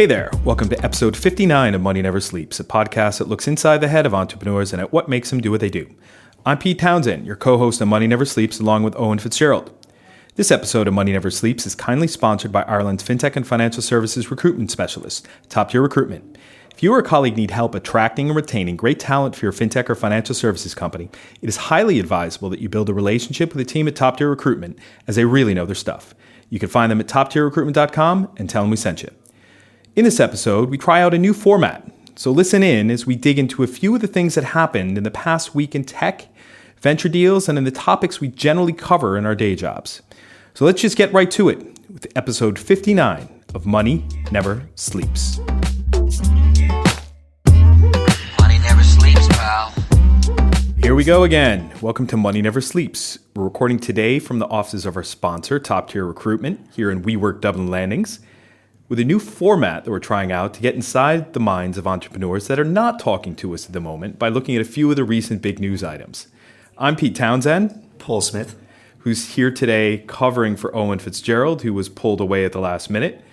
Hey there, welcome to episode 59 of Money Never Sleeps, a podcast that looks inside the head of entrepreneurs and at what makes them do what they do. I'm Pete Townsend, your co-host of Money Never Sleeps, along with Eoin Fitzgerald. This episode of Money Never Sleeps is kindly sponsored by Ireland's fintech and financial services recruitment specialist, Top Tier Recruitment. If you or a colleague need help attracting and retaining great talent for your fintech or financial services company, it is highly advisable that you build a relationship with a team at Top Tier Recruitment, as they really know their stuff. You can find them at toptierrecruitment.com and tell them we sent you. In this episode, we try out a new format, so listen in as we dig into a few of the things that happened in the past week in tech, venture deals, and in the topics we generally cover in our day jobs. So let's just get right to it with episode 59 of Money Never Sleeps. Money never sleeps, pal. Here we go again. Welcome to Money Never Sleeps. We're recording today from the offices of our sponsor, Top Tier Recruitment, here in WeWork Dublin Landings, with a new format that we're trying out to get inside the minds of entrepreneurs that are not talking to us at the moment by looking at a few of the recent big news items. I'm Pete Townsend. Paul Smyth. Who's here today covering for Eoin Fitzgerald, who was pulled away at the last minute.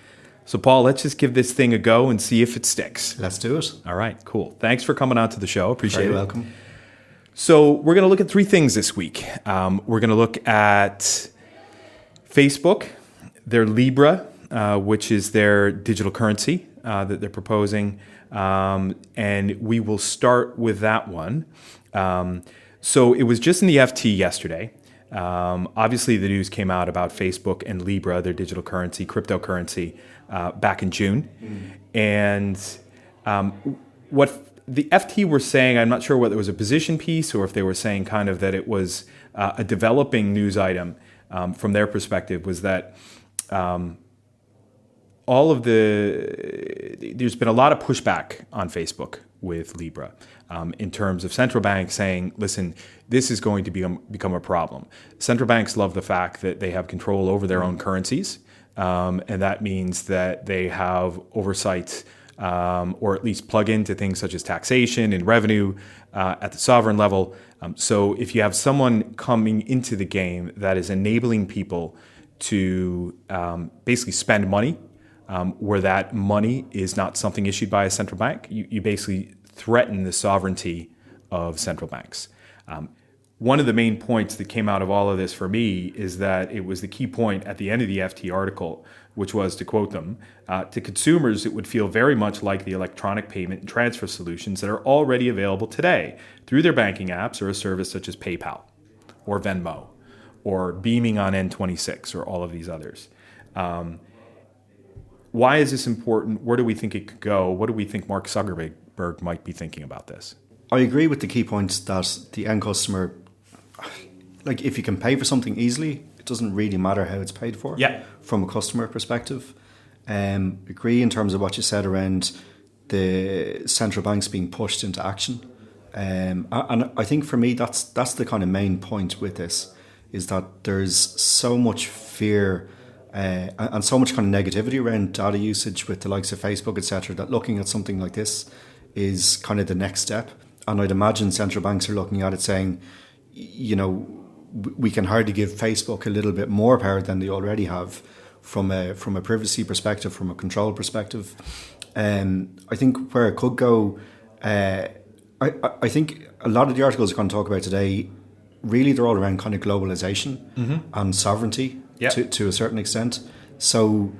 So Paul, let's just give this thing a go and see if it sticks. Let's do it. All right, cool. Thanks for coming on to the show. Appreciate it. Very welcome. So we're going to look at three things this week. We're going to look at Facebook, their Libra, which is their digital currency that they're proposing. And we will start with that one. So it was just in the FT yesterday. Obviously, the news came out about Facebook and Libra, their digital currency, cryptocurrency, back in June. And what the FT were saying, I'm not sure whether it was a position piece or if they were saying kind of that it was a developing news item from their perspective, was that there's been a lot of pushback on Facebook with Libra in terms of central banks saying, listen, this is going to become a problem. Central banks love the fact that they have control over their own currencies, and that means that they have oversight or at least plug into things such as taxation and revenue at the sovereign level. So if you have someone coming into the game that is enabling people to basically spend money, where that money is not something issued by a central bank, you basically threaten the sovereignty of central banks. One of the main points that came out of all of this for me is that it was the key point at the end of the FT article, which was, to quote them, to consumers, it would feel very much like the electronic payment and transfer solutions that are already available today through their banking apps or a service such as PayPal or Venmo or beaming on N26 or all of these others. Why is this important? Where do we think it could go? What do we think Mark Zuckerberg might be thinking about this? I agree with the key points that the end customer, like if you can pay for something easily, it doesn't really matter how it's paid for. Yeah. From a customer perspective. Agree in terms of what you said around the central banks being pushed into action. And I think for me, that's the kind of main point with this, is that there's so much fear and so much kind of negativity around data usage with the likes of Facebook, etc., that looking at something like this is kind of the next step. And I'd imagine central banks are looking at it saying, you know, we can hardly give Facebook a little bit more power than they already have from a privacy perspective, from a control perspective. I think where it could go, I think a lot of the articles we're going to talk about today, really they're all around kind of globalization and sovereignty. Yep. To a certain extent. So,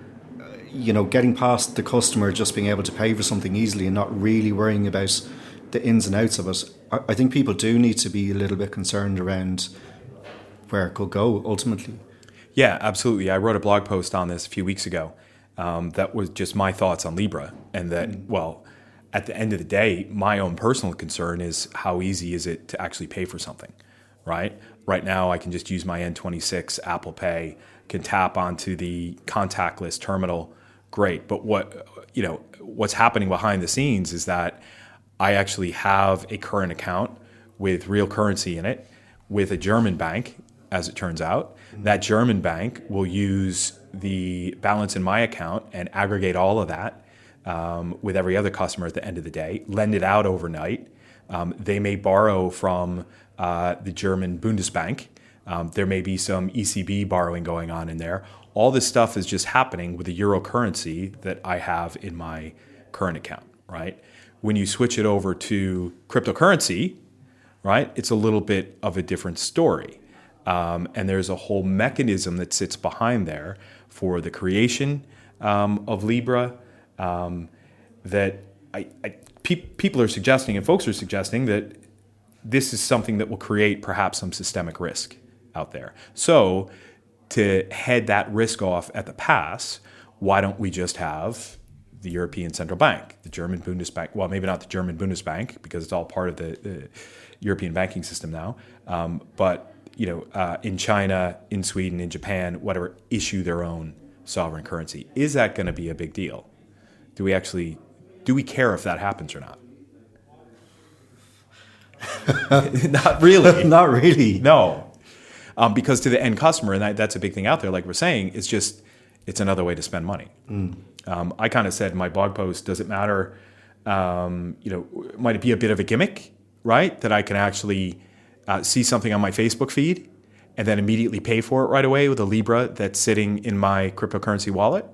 getting past the customer just being able to pay for something easily and not really worrying about the ins and outs of it, I think people do need to be a little bit concerned around where it could go ultimately. Yeah, absolutely. I wrote a blog post on this a few weeks ago that was just my thoughts on Libra, and that, well, at the end of the day, my own personal concern is how easy is it to actually pay for something, right? Right now, I can just use my N26 Apple Pay, can tap onto the contactless terminal. Great. But what's happening behind the scenes is that I actually have a current account with real currency in it with a German bank, as it turns out. That German bank will use the balance in my account and aggregate all of that with every other customer at the end of the day, lend it out overnight. They may borrow from the German Bundesbank. There may be some ECB borrowing going on in there. all this stuff is just happening with the euro currency that I have in my current account, right? When you switch it over to cryptocurrency, right, it's a little bit of a different story. And there's a whole mechanism that sits behind there for the creation of Libra that people are suggesting, and folks are suggesting, that this is something that will create perhaps some systemic risk out there. So to head that risk off at the pass, why don't we just have the European Central Bank, the German Bundesbank? Well, maybe not the German Bundesbank because it's all part of the European banking system now. But in China, in Sweden, in Japan, whatever, issue their own sovereign currency. Is that going to be a big deal? Do we care if that happens or not? Not really. Not really. No. Because to the end customer, and that's a big thing out there, like we're saying, it's another way to spend money. I kind of said in my blog post, does it matter, might it be a bit of a gimmick, right? That I can actually see something on my Facebook feed and then immediately pay for it right away with a Libra that's sitting in my cryptocurrency wallet?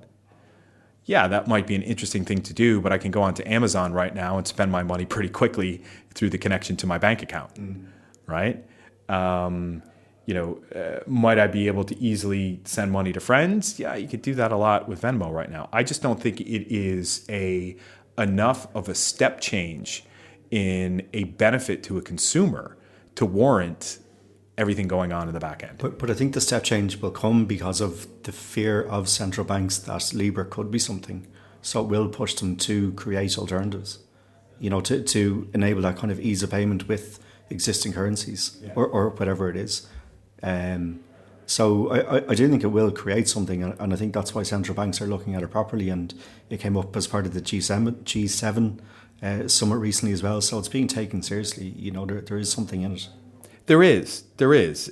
Yeah, that might be an interesting thing to do, but I can go onto Amazon right now and spend my money pretty quickly through the connection to my bank account, right? Might I be able to easily send money to friends? Yeah, you could do that a lot with Venmo right now. I just don't think it is enough of a step change in a benefit to a consumer to warrant everything going on in the back end. But I think the step change will come because of the fear of central banks that Libra could be something. So it will push them to create alternatives, to enable that kind of ease of payment with existing currencies or whatever it is. So I do think it will create something, and I think that's why central banks are looking at it properly, and it came up as part of the G7 summit recently as well. So it's being taken seriously. There is something in it. There is,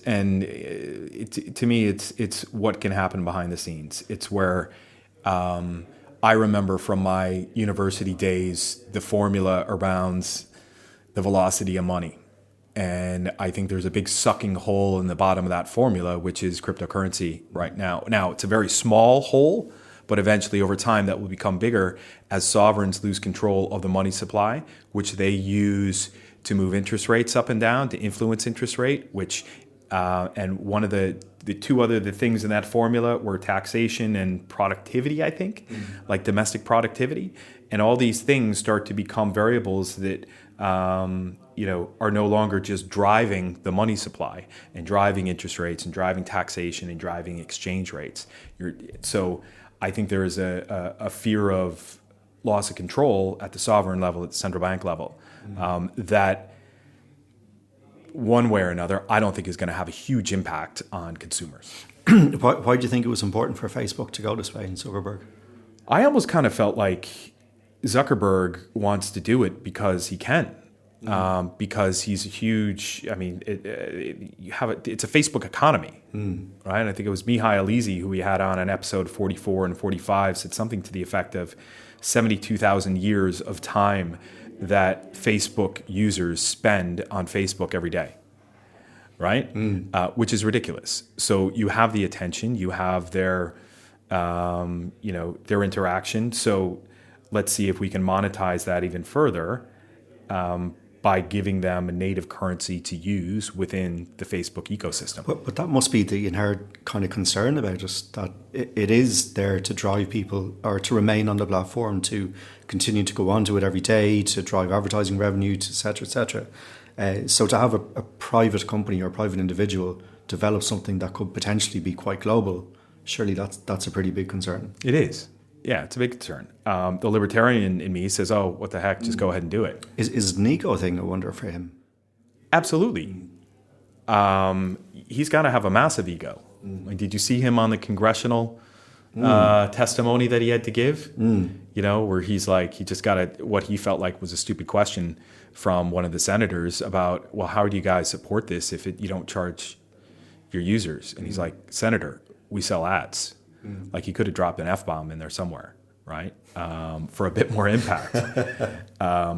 and to me, it's what can happen behind the scenes. It's where I remember from my university days the formula around the velocity of money, and I think there's a big sucking hole in the bottom of that formula, which is cryptocurrency right now. Now it's a very small hole, but eventually over time that will become bigger as sovereigns lose control of the money supply, which they use to move interest rates up and down, to influence interest rate, and one of the two other things in that formula were taxation and productivity, I think, like domestic productivity. And all these things start to become variables that, are no longer just driving the money supply and driving interest rates and driving taxation and driving exchange rates. So I think there is a fear of loss of control at the sovereign level, at the central bank level. That one way or another, I don't think is going to have a huge impact on consumers. Why do you think it was important for Facebook to go this way and Zuckerberg? I almost kind of felt like Zuckerberg wants to do it because he can, because he's a huge. I mean, it's a Facebook economy, right? I think it was Mihai Alizi who we had on episode 44 and 45 said something to the effect of 72,000 years of time that Facebook users spend on Facebook every day, right? Which is ridiculous. So you have the attention, you have their interaction. So let's see if we can monetize that even further by giving them a native currency to use within the Facebook ecosystem. But that must be the inherent kind of concern about it, that it is there to drive people or to remain on the platform, to continue to go onto it every day, to drive advertising revenue, et cetera, et cetera. So to have a private company or a private individual develop something that could potentially be quite global, surely that's a pretty big concern. It is. Yeah, it's a big concern. The libertarian in me says, oh, what the heck, just go ahead and do it. Is it an ego thing, I wonder, for him? Absolutely. He's got to have a massive ego. Like, did you see him on the congressional testimony that he had to give? Where he's like, he just got what he felt like was a stupid question from one of the senators about, well, how do you guys support this if you don't charge your users? And he's like, Senator, we sell ads. Like, he could have dropped an F-bomb in there somewhere, right? For a bit more impact. But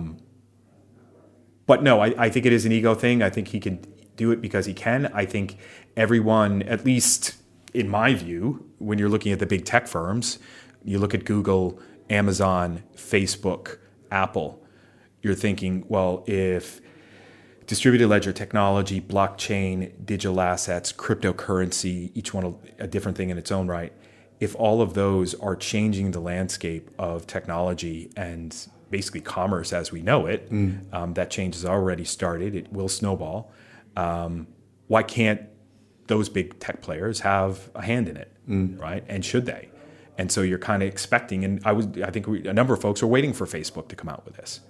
no, I think it is an ego thing. I think he can do it because he can. I think everyone, at least in my view, when you're looking at the big tech firms, you look at Google, Amazon, Facebook, Apple, you're thinking, well, if distributed ledger technology, blockchain, digital assets, cryptocurrency, each one a different thing in its own right, if all of those are changing the landscape of technology and basically commerce as we know it, that change has already started, it will snowball, why can't those big tech players have a hand in it, right? And should they? And so you're kind of expecting, and I think a number of folks are waiting for Facebook to come out with this,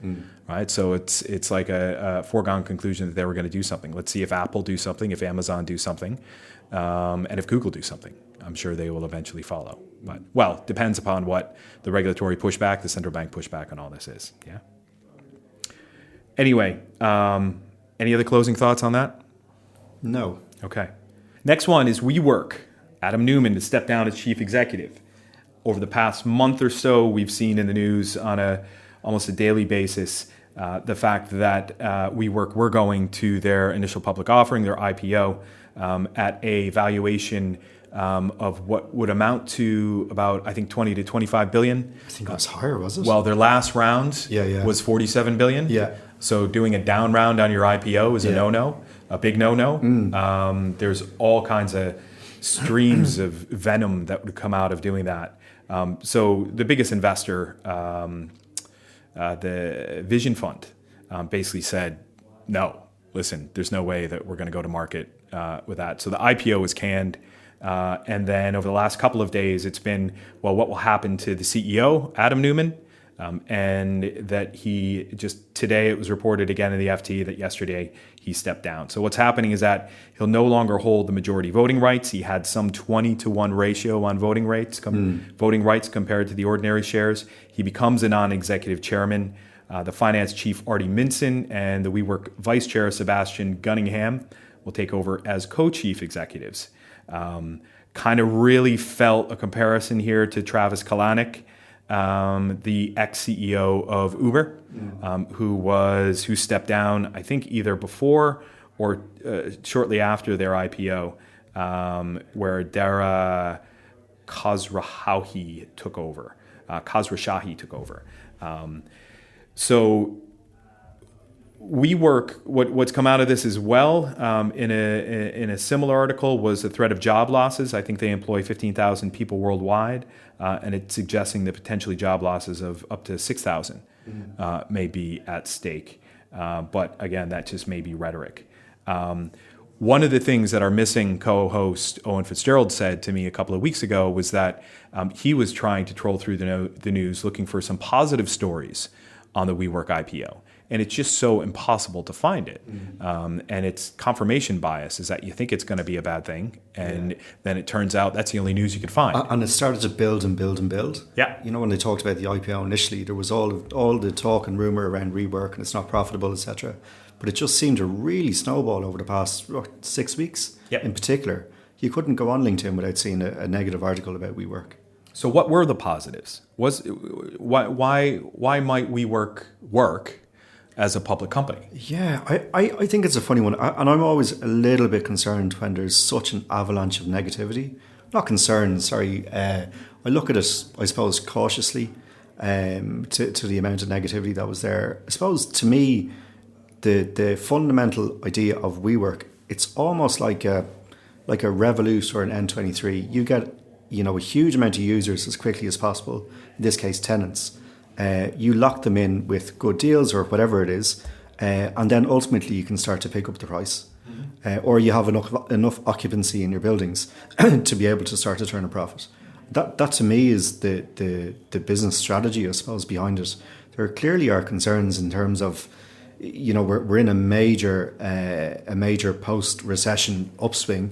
right? So it's like a foregone conclusion that they were going to do something. Let's see if Apple do something, if Amazon do something, and if Google do something. I'm sure they will eventually follow. But, well, depends upon what the regulatory pushback, the central bank pushback on all this is, yeah? Anyway, any other closing thoughts on that? No. Okay. Next one is WeWork. Adam Neumann has stepped down as chief executive. Over the past month or so, we've seen in the news on almost a daily basis the fact that WeWork were going to their initial public offering, their IPO, at a valuation of what would amount to about, I think, 20 to 25 billion. I think it was higher, was it? Well, their last round was 47 billion. Yeah. So doing a down round on your IPO is a no-no, a big no-no. There's all kinds of streams of venom that would come out of doing that. So the biggest investor, the Vision Fund, basically said, no, listen, there's no way that we're going to go to market with that. So the IPO was canned. And then over the last couple of days, it's been, well, what will happen to the CEO, Adam Neumann? And that he just, today it was reported again in the FT that yesterday he stepped down. So what's happening is that he'll no longer hold the majority voting rights. He had some 20-to-1 ratio on voting rights compared to the ordinary shares. He becomes a non-executive chairman. The finance chief, Artie Minson, and the WeWork vice chair, Sebastian Gunningham, will take over as co-chief executives. Kind of really felt a comparison here to Travis Kalanick, the ex-CEO of Uber, who stepped down, I think, either before or shortly after their IPO, where Dara Khosrowshahi took over. So WeWork, what's come out of this as well, in a similar article, was the threat of job losses. I think they employ 15,000 people worldwide, and it's suggesting that potentially job losses of up to 6,000 may be at stake. But again, that just may be rhetoric. One of the things that our missing co-host Eoin Fitzgerald said to me a couple of weeks ago was that he was trying to troll through the news looking for some positive stories on the WeWork IPO. And it's just so impossible to find it. And it's confirmation bias, is that you think it's going to be a bad thing, and then it turns out that's the only news you can find. And it started to build and build and build. Yeah. You know, when they talked about the IPO initially, there was all the talk and rumour around WeWork and it's not profitable, etc. But it just seemed to really snowball over the past 6 weeks in particular. You couldn't go on LinkedIn without seeing a negative article about WeWork. So what were the positives? Why might WeWork work as a public company? Yeah, I think it's a funny one. And I'm always a little bit concerned when there's such an avalanche of negativity. Not concerned, sorry. I look at it, I suppose, cautiously to the amount of negativity that was there. I suppose, to me, the fundamental idea of WeWork, it's almost like a Revolut or an N23. You get, a huge amount of users as quickly as possible, in this case, tenants. You lock them in with good deals or whatever it is, and then ultimately you can start to pick up the price. Or you have enough occupancy in your buildings to be able to start to turn a profit. That to me is the business strategy, I suppose, behind it. There clearly are concerns in terms of, we're in a major post-recession upswing.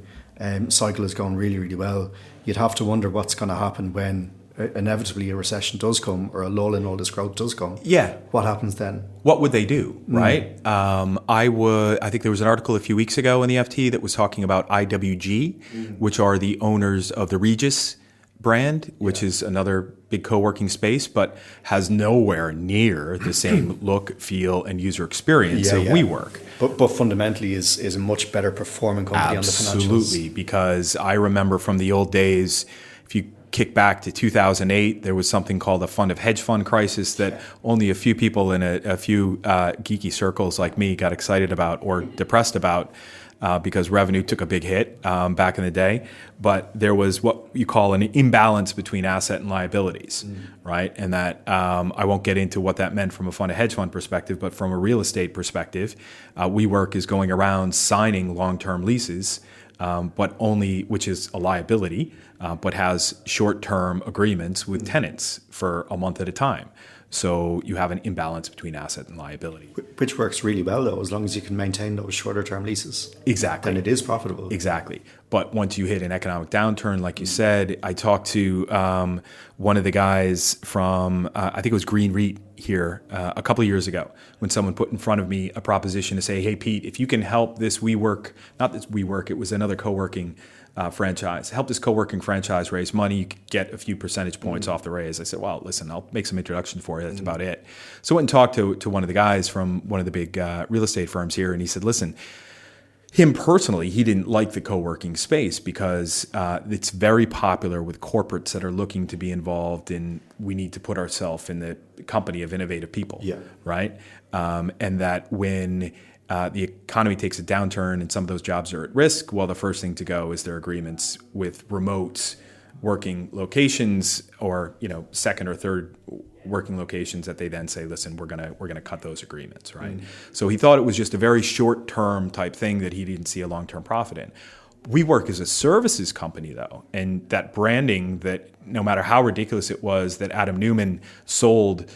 Cycle is going really, really well. You'd have to wonder what's going to happen when inevitably a recession does come, or a lull in all this growth does come. Yeah. What happens then? What would they do, right? I think there was an article a few weeks ago in the FT that was talking about IWG, which are the owners of the Regis brand, which is another big co-working space, but has nowhere near the same look, feel, and user experience of WeWork. But fundamentally is a much better performing company on the financials. Absolutely, because I remember from the old days, if you kick back to 2008, there was something called a hedge fund crisis that only a few people in a few geeky circles like me got excited about or depressed about because revenue took a big hit back in the day. But there was what you call an imbalance between asset and liabilities, right? And that I won't get into what that meant from a hedge fund perspective, but from a real estate perspective, WeWork is going around signing long-term leases, but only, which is a liability, but has short-term agreements with tenants for a month at a time. So you have an imbalance between asset and liability. Which works really well, though, as long as you can maintain those shorter-term leases. Exactly. Then it is profitable. Exactly. But once you hit an economic downturn, like you said, I talked to one of the guys from, I think it was Green REIT here a couple of years ago, when someone put in front of me a proposition to say, hey, Pete, if you can help this WeWork, not this WeWork, it was another co-working franchise, help this co-working franchise raise money, you could get a few percentage points off the raise. I said, well, listen, I'll make some introductions for you. That's about it. So I went and talked to one of the guys from one of the big real estate firms here, and he said, listen, him personally, he didn't like the co-working space because it's very popular with corporates that are looking to be involved in, we need to put ourselves in the company of innovative people, right? And that when the economy takes a downturn and some of those jobs are at risk, well, the first thing to go is their agreements with remote working locations or, second or third working locations that they then say, listen, we're gonna cut those agreements, right? So he thought it was just a very short-term type thing that he didn't see a long-term profit in. WeWork is a services company, though, and that branding, that no matter how ridiculous it was that Adam Neumann sold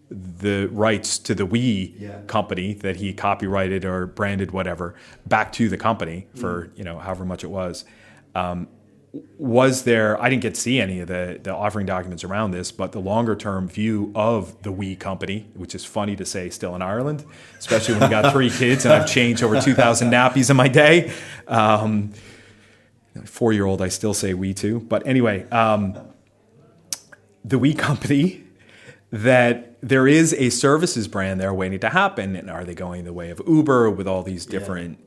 the rights to the company that he copyrighted or branded, whatever, back to the company for however much it was. Was there? I didn't get to see any of the offering documents around this, but the longer term view of the We company, which is funny to say still in Ireland, especially when you got 3 kids and I've changed over 2,000 nappies in my day. 4-year-old, I still say we too. But anyway, the We company, that there is a services brand there waiting to happen. And are they going the way of Uber with all these different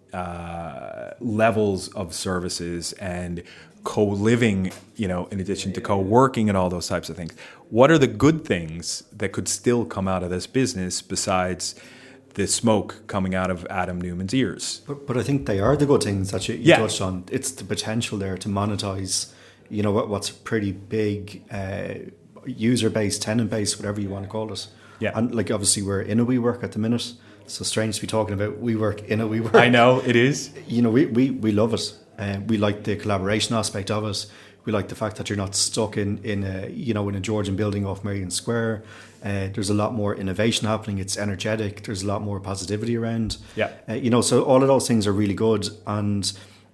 levels of services and co-living, in addition to co-working and all those types of things? What are the good things that could still come out of this business besides the smoke coming out of Adam Neumann's ears? But I think they are the good things that you touched on. It's the potential there to monetize, what's a pretty big user base, tenant base, whatever you want to call it. Yeah. And obviously we're in a WeWork at the minute. So strange to be talking about WeWork in a WeWork. I know, it is. We love it. We like the collaboration aspect of it. We like the fact that you're not stuck in a Georgian building off Marion Square. There's a lot more innovation happening. It's energetic. There's a lot more positivity around. Yeah. So all of those things are really good. And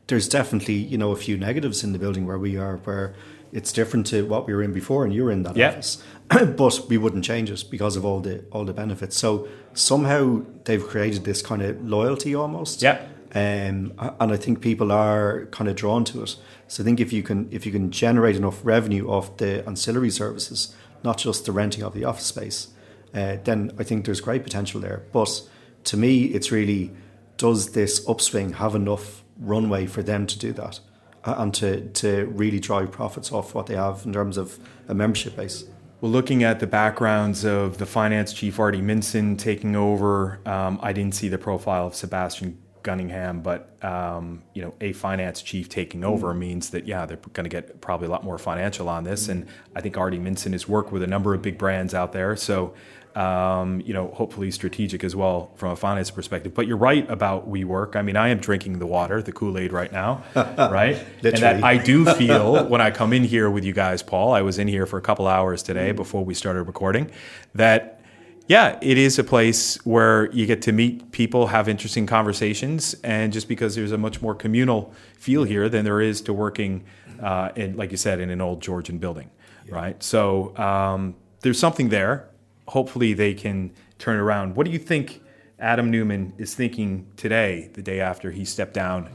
there's definitely, a few negatives in the building where we are, where it's different to what we were in before, and you were in that office. But we wouldn't change it because of all the benefits. So somehow they've created this kind of loyalty almost. Yeah. And I think people are kind of drawn to it. So I think if you can generate enough revenue off the ancillary services, not just the renting of the office space, then I think there's great potential there. But to me, it's really, does this upswing have enough runway for them to do that and to really drive profits off what they have in terms of a membership base? Well, looking at the backgrounds of the finance chief, Artie Minson, taking over, I didn't see the profile of Sebastian Gunningham, but a finance chief taking over means that they're going to get probably a lot more financial on this. And I think Artie Minson has worked with a number of big brands out there, so hopefully strategic as well from a finance perspective. But you're right about WeWork. I mean, I am drinking the water, the Kool-Aid right now, right? And that I do feel when I come in here with you guys, Paul. I was in here for a couple hours today before we started recording. That. Yeah, it is a place where you get to meet people, have interesting conversations, and just because there's a much more communal feel here than there is to working, like you said, in an old Georgian building, right? So there's something there. Hopefully they can turn it around. What do you think Adam Neumann is thinking today, the day after he stepped down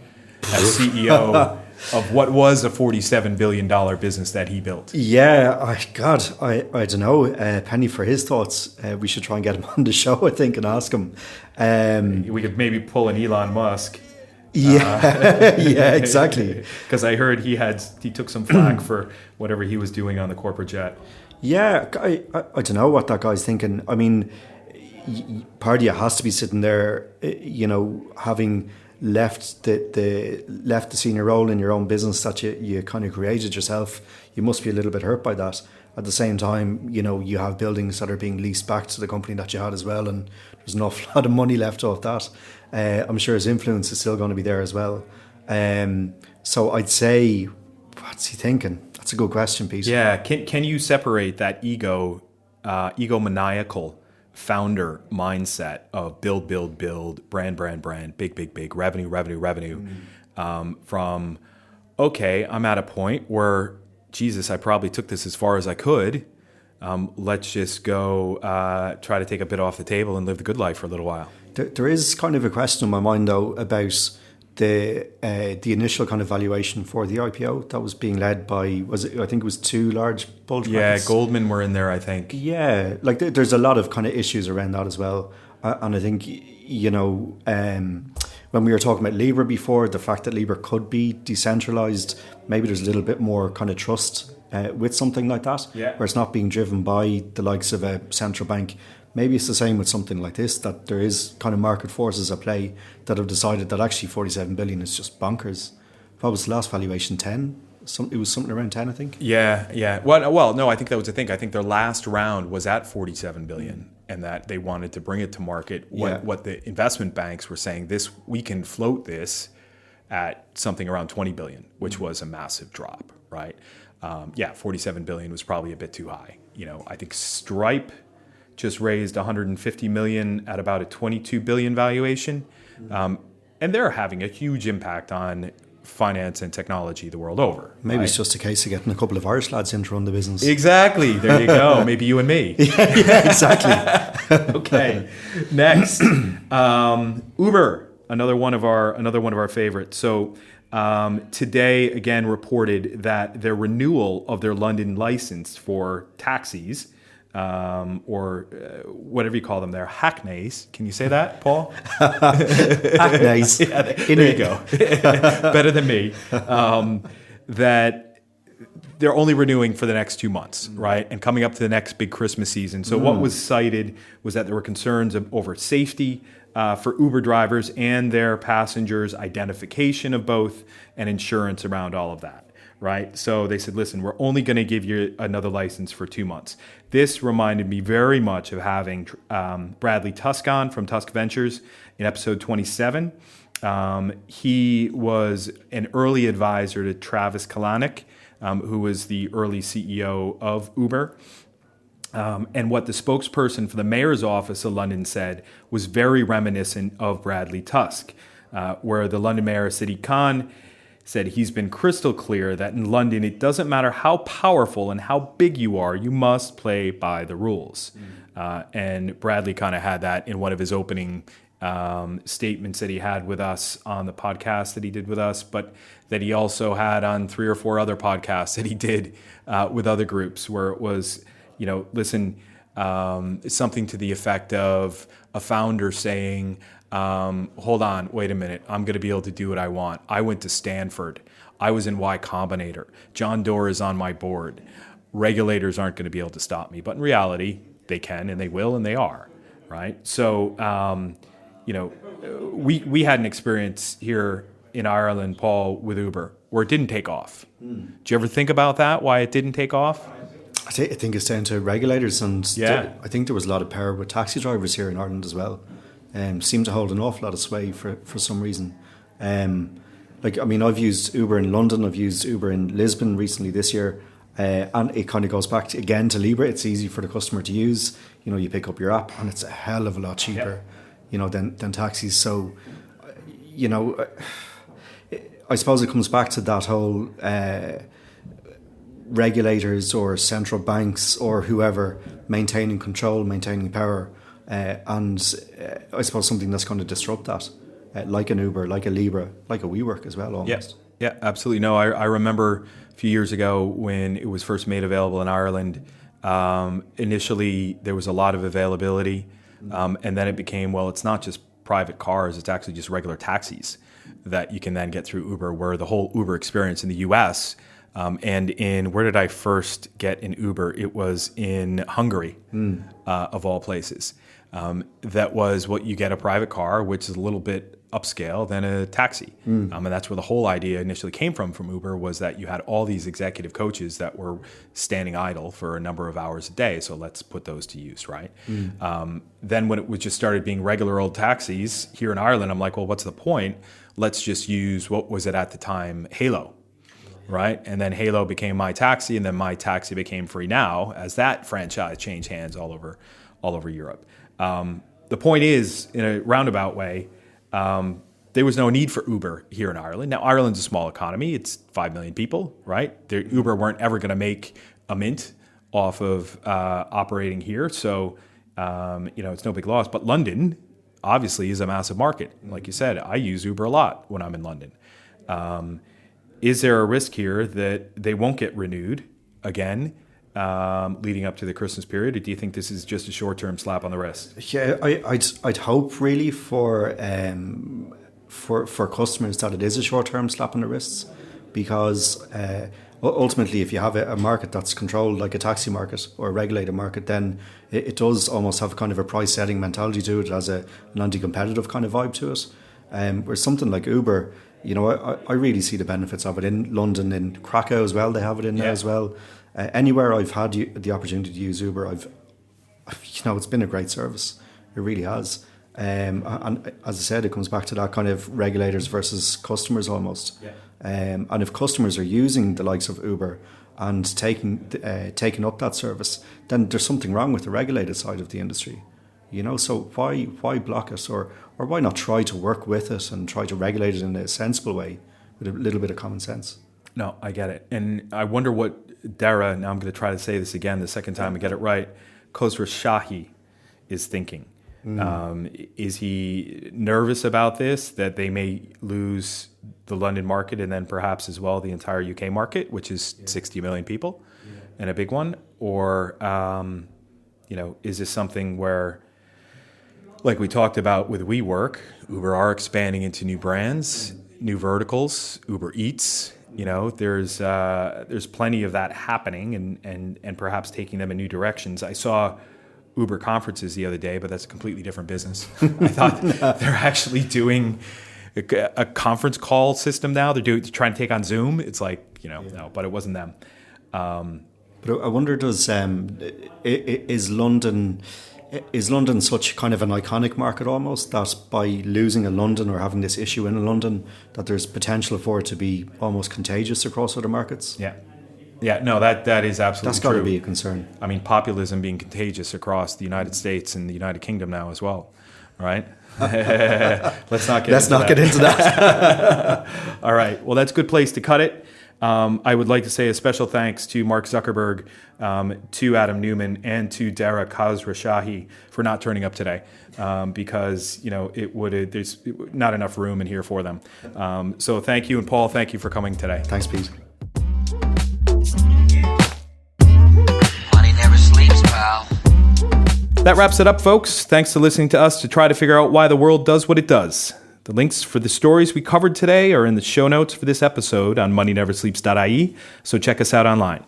as CEO of what was a $47 billion business that he built. Yeah, I don't know. Penny for his thoughts. We should try and get him on the show, I think, and ask him. We could maybe pull an Elon Musk. Yeah, yeah, exactly. Because I heard he took some flack for whatever he was doing on the corporate jet. Yeah, I don't know what that guy's thinking. I mean, part of you has to be sitting there, having left the senior role in your own business that you kind of created yourself. You must be a little bit hurt by that. At the same time, you have buildings that are being leased back to the company that you had as well, and there's an awful lot of money left off that. I'm sure his influence is still going to be there as well. So I'd say, what's he thinking? That's a good question, Pete. Yeah, can you separate that egomaniacal founder mindset of build, brand, big, revenue, from, okay, I'm at a point where, Jesus, I probably took this as far as I could. Let's just go try to take a bit off the table and live the good life for a little while. There is kind of a question in my mind, though, about the initial kind of valuation for the IPO that was being led by, I think it was two large bulge brackets. Yeah, Goldman were in there, I think. Yeah, like there's a lot of kind of issues around that as well. And I think, when we were talking about Libra before, the fact that Libra could be decentralized, maybe there's a little bit more kind of trust with something like that, where it's not being driven by the likes of a central bank. Maybe it's the same with something like this, that there is kind of market forces at play that have decided that actually 47 billion is just bonkers. What was the last valuation? 10? It was something around 10, I think. Yeah. Well, no, I think that was the thing. I think their last round was at 47 billion, and that they wanted to bring it to market. What the investment banks were saying, we can float this at something around 20 billion, which was a massive drop, right? 47 billion was probably a bit too high. I think Stripe just raised 150 million at about a 22 billion valuation. And they're having a huge impact on finance and technology the world over. Maybe it's just a case of getting a couple of Irish lads in to run the business. Exactly. There you go. Maybe you and me. Yeah, exactly. Okay. Next, Uber, another one of our favorites. So today again reported that their renewal of their London license for taxis, or whatever you call them there, hackneys. Can you say that, Paul? Hackneys. Yeah, there you go. Better than me. That they're only renewing for the next 2 months, right? And coming up to the next big Christmas season. So what was cited was that there were concerns over safety for Uber drivers and their passengers, identification of both, and insurance around all of that. Right. So they said, listen, we're only going to give you another license for 2 months. This reminded me very much of having Bradley Tusk on from Tusk Ventures in episode 27. He was an early advisor to Travis Kalanick, who was the early CEO of Uber. And what the spokesperson for the mayor's office of London said was very reminiscent of Bradley Tusk, where the London mayor, Sadiq Khan, said he's been crystal clear that in London, it doesn't matter how powerful and how big you are, you must play by the rules. And Bradley kind of had that in one of his opening statements that he had with us on the podcast that he did with us, but that he also had on 3 or 4 other podcasts that he did with other groups, where it was, listen, something to the effect of a founder saying, hold on, wait a minute, I'm going to be able to do what I want. I went to Stanford. I was in Y Combinator. John Doerr is on my board. Regulators aren't going to be able to stop me. But in reality, they can and they will and they are, right? So, we had an experience here in Ireland, Paul, with Uber, where it didn't take off. Did you ever think about that, why it didn't take off? I think it's down to regulators, and I think there was a lot of power with taxi drivers here in Ireland as well. Seem to hold an awful lot of sway for some reason. I've used Uber in London, I've used Uber in Lisbon recently this year, and it kind of goes back again to Libra. It's easy for the customer to use. You pick up your app, and it's a hell of a lot cheaper, than taxis. So, I suppose it comes back to that whole regulators or central banks or whoever maintaining control, maintaining power. And I suppose something that's going to disrupt that. like an Uber, like a Libra, like a WeWork as well, almost. Yeah, absolutely. No, I remember a few years ago when it was first made available in Ireland. Initially, there was a lot of availability, and then it became, well, it's not just private cars, it's actually just regular taxis that you can then get through Uber, where the whole Uber experience in the US, and where did I first get an Uber? It was in Hungary, of all places. That was what you get a private car, which is a little bit upscale than a taxi. And that's where the whole idea initially came from Uber, was that you had all these executive coaches that were standing idle for a number of hours a day. So let's put those to use, right? Then when it was just started being regular old taxis here in Ireland, I'm like, well, what's the point? Let's just use, what was it at the time? Halo, right? And then Halo became My Taxi, and then My Taxi became Free Now, as that franchise changed hands all over Europe. The point is, in a roundabout way, there was no need for Uber here in Ireland. Now, Ireland's a small economy. It's 5 million people, right? Uber weren't ever going to make a mint off of operating here. So, it's no big loss. But London, obviously, is a massive market. Like you said, I use Uber a lot when I'm in London. Is there a risk here that they won't get renewed again leading up to the Christmas period, or do you think this is just a short-term slap on the wrist? Yeah, I'd hope really for customers that it is a short-term slap on the wrists, because ultimately, if you have a market that's controlled like a taxi market or a regulated market, then it does almost have kind of a price-setting mentality to it, as an anti-competitive kind of vibe to it. Whereas something like Uber, I really see the benefits of it in London, in Krakow as well. They have it in there as well. Anywhere I've had the opportunity to use Uber, it's been a great service. It really has. And as I said, it comes back to that kind of regulators versus customers almost. Yeah. And if customers are using the likes of Uber and taking up that service, then there's something wrong with the regulated side of the industry. So why block it, or why not try to work with it and try to regulate it in a sensible way with a little bit of common sense? No, I get it. And I wonder what Dara, now I'm going to try to say this again the second time I get it right, Khosrowshahi is thinking. Is he nervous about this, that they may lose the London market and then perhaps as well the entire UK market, which is 60 million people and a big one? Or, is this something where, like we talked about with WeWork, Uber are expanding into new brands, new verticals, Uber Eats, there's plenty of that happening and perhaps taking them in new directions. I saw Uber conferences the other day, but that's a completely different business. I thought they're actually doing a conference call system now. They're trying to take on Zoom. It's like, no, but it wasn't them. But I wonder, is London such kind of an iconic market almost, that by losing a London or having this issue in London, that there's potential for it to be almost contagious across other markets? Yeah, no, that is absolutely true. That's got to be a concern. I mean, populism being contagious across the United States and the United Kingdom now as well, right? Let's not get into that. All right. Well, that's a good place to cut it. I would like to say a special thanks to Mark Zuckerberg, to Adam Neumann, and to Dara Khosrowshahi for not turning up today, because there's not enough room in here for them. So thank you, and Paul, thank you for coming today. Thanks, Pete. Money never sleeps, pal. That wraps it up, folks. Thanks for listening to us to try to figure out why the world does what it does. The links for the stories we covered today are in the show notes for this episode on moneyneversleeps.ie, so check us out online.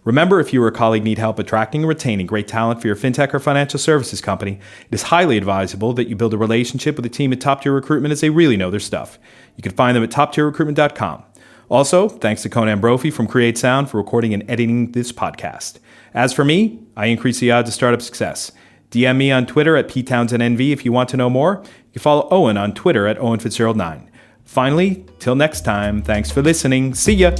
Remember, if you or a colleague need help attracting and retaining great talent for your fintech or financial services company, it is highly advisable that you build a relationship with a team at Top Tier Recruitment, as they really know their stuff. You can find them at toptierrecruitment.com. Also, thanks to Conan Brophy from Create Sound for recording and editing this podcast. As for me, I increase the odds of startup success. DM me on Twitter at PTownsendNV if you want to know more. You can follow Eoin on Twitter at Eoin Fitzgerald 9. Finally, till next time, thanks for listening. See ya!